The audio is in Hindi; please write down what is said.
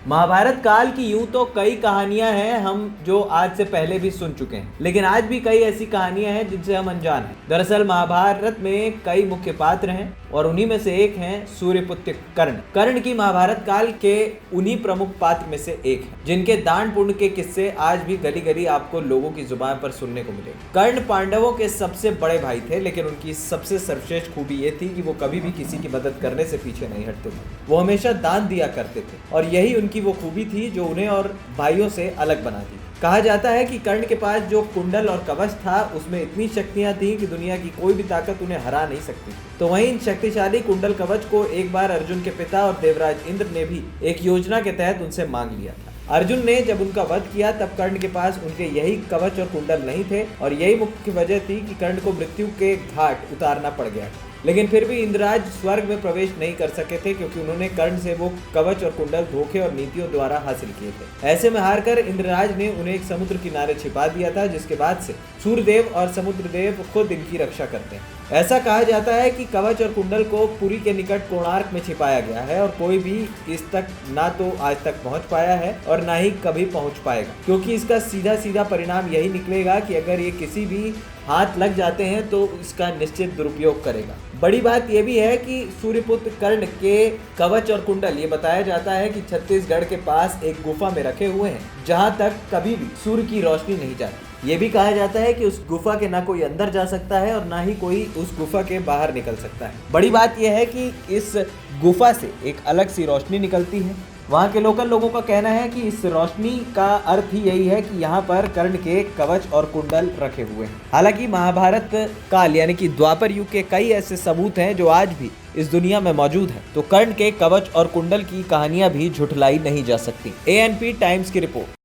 महाभारत काल की यूं तो कई कहानियां हैं हम जो आज से पहले भी सुन चुके हैं, लेकिन आज भी कई ऐसी कहानियां हैं जिनसे हम अनजान हैं। दरअसल महाभारत में कई मुख्य पात्र हैं और उन्हीं में से एक हैं सूर्यपुत्र कर्ण। कर्ण की महाभारत काल के उन्हीं प्रमुख पात्र में से एक है जिनके दान पुण्य के किस्से आज भी गली गली आपको लोगों की जुबान पर सुनने को मिले। कर्ण पांडवों के सबसे बड़े भाई थे, लेकिन उनकी सबसे सर्वश्रेष्ठ खूबी ये थी कि वो कभी भी किसी की मदद करने से पीछे नहीं हटते थे। वो हमेशा दान दिया करते थे और यही उनकी वो खूबी थी जो उन्हें और भाइयों से अलग बनाती। कहा जाता है कि कर्ण के पास जो कुंडल और कवच था उसमें इतनी शक्तियां थीं कि दुनिया की कोई भी ताकत उन्हें हरा नहीं सकती। तो वहीं इन शक्तिशाली कुंडल कवच को एक बार अर्जुन के पिता और देवराज इंद्र ने भी एक योजना के तहत उनसे मांग लिया था। अर्जुन ने जब उनका वध किया तब कर्ण के पास उनके यही कवच और कुंडल नहीं थे और यही मुख्य वजह थी कि कर्ण को मृत्यु के घाट उतारना पड़ गया। लेकिन फिर भी इंद्रराज स्वर्ग में प्रवेश नहीं कर सके थे क्योंकि उन्होंने कर्ण से वो कवच और कुंडल धोखे और नीतियों द्वारा हासिल किए थे। ऐसे में हारकर इंद्रराज ने उन्हें एक समुद्र किनारे छिपा दिया था, जिसके बाद से सूर्यदेव और समुद्रदेव खुद इनकी रक्षा करते हैं। ऐसा कहा जाता है कि कवच और कुंडल को पुरी के निकट कोणार्क में छिपाया गया है और कोई भी इस तक ना तो आज तक पहुंच पाया है और ना ही कभी पहुंच पाएगा, क्योंकि इसका सीधा सीधा परिणाम यही निकलेगा कि अगर ये किसी भी हाथ लग जाते हैं तो इसका निश्चित दुरुपयोग करेगा। बड़ी बात यह भी है कि सूर्यपुत्र कर्ण के कवच और कुंडल ये बताया जाता है कि छत्तीसगढ़ के पास एक गुफा में रखे हुए हैं जहां तक कभी भी सूर्य की रोशनी नहीं जाती। ये भी कहा जाता है कि उस गुफा के ना कोई अंदर जा सकता है और ना ही कोई उस गुफा के बाहर निकल सकता है। बड़ी बात यह है कि इस गुफा से एक अलग सी रोशनी निकलती है। वहाँ के लोकल लोगों का कहना है कि इस रोशनी का अर्थ ही यही है कि यहाँ पर कर्ण के कवच और कुंडल रखे हुए हैं। हालांकि महाभारत काल यानी कि द्वापर युग के कई ऐसे सबूत हैं जो आज भी इस दुनिया में मौजूद हैं, तो कर्ण के कवच और कुंडल की कहानियां भी झुठलाई नहीं जा सकती। ANP टाइम्स की रिपोर्ट।